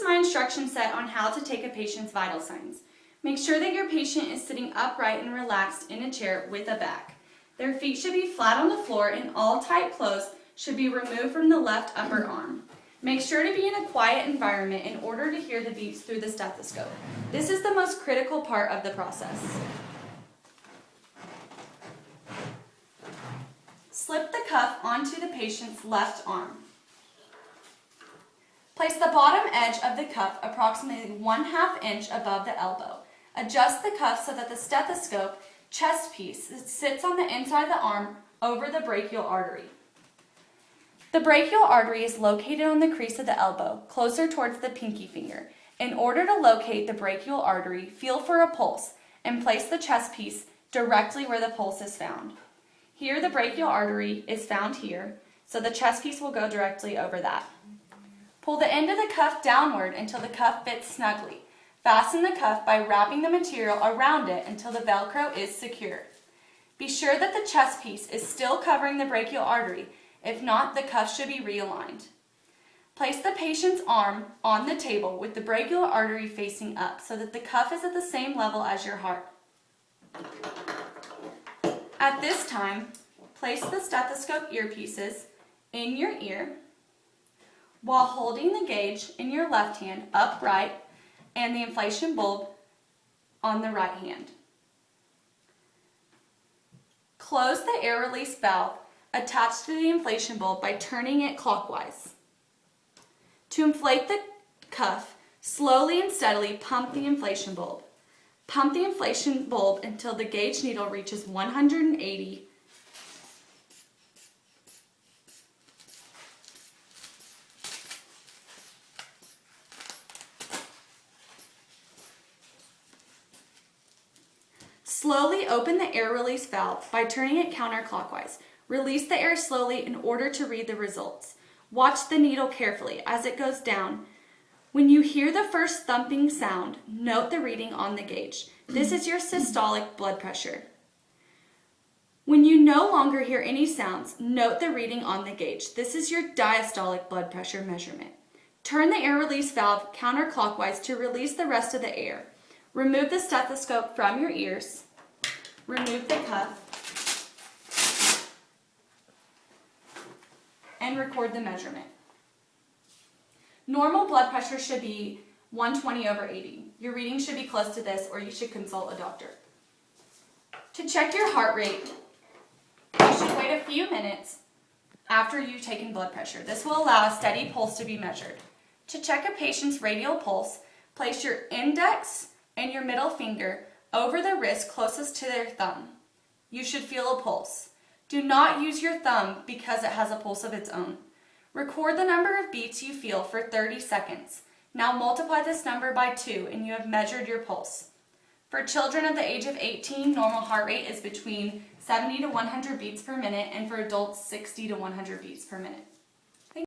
is my instruction set on how to take a patient's vital signs. Make sure that your patient is sitting upright and relaxed in a chair with a back. Their feet should be flat on the floor and all tight clothes should be removed from the left upper arm. Make sure to be in a quiet environment in order to hear the beats through the stethoscope. This is the most critical part of the process. Slip the cuff onto the patient's left arm. Place the bottom edge of the cuff approximately 1/2 inch above the elbow. Adjust the cuff so that the stethoscope chest piece sits on the inside of the arm over the brachial artery. The brachial artery is located on the crease of the elbow, closer towards the pinky finger. In order to locate the brachial artery, feel for a pulse and place the chest piece directly where the pulse is found. Here, the brachial artery is found here, so the chest piece will go directly over that. Pull the end of the cuff downward until the cuff fits snugly. Fasten the cuff by wrapping the material around it until the Velcro is secure. Be sure that the chest piece is still covering the brachial artery. If not, the cuff should be realigned. Place the patient's arm on the table with the brachial artery facing up so that the cuff is at the same level as your heart. At this time, place the stethoscope earpieces in your ear while holding the gauge in your left hand upright and the inflation bulb on the right hand. Close the air release valve attached to the inflation bulb by turning it clockwise. To inflate the cuff, slowly and steadily pump the inflation bulb. Pump the inflation bulb until the gauge needle reaches 180. Slowly open the air release valve by turning it counterclockwise. Release the air slowly in order to read the results. Watch the needle carefully as it goes down. When you hear the first thumping sound, note the reading on the gauge. This is your systolic blood pressure. When you no longer hear any sounds, note the reading on the gauge. This is your diastolic blood pressure measurement. Turn the air release valve counterclockwise to release the rest of the air. Remove the stethoscope from your ears. Remove the cuff. And record the measurement. Normal blood pressure should be 120/80. Your reading should be close to this, or you should consult a doctor. To check your heart rate, you should wait a few minutes after you've taken blood pressure. This will allow a steady pulse to be measured. To check a patient's radial pulse, place your index and your middle finger over the wrist closest to their thumb. You should feel a pulse. Do not use your thumb because it has a pulse of its own. Record the number of beats you feel for 30 seconds. Now multiply this number by 2 and you have measured your pulse. For children of the age of 18, normal heart rate is between 70 to 100 beats per minute, and for adults, 60 to 100 beats per minute.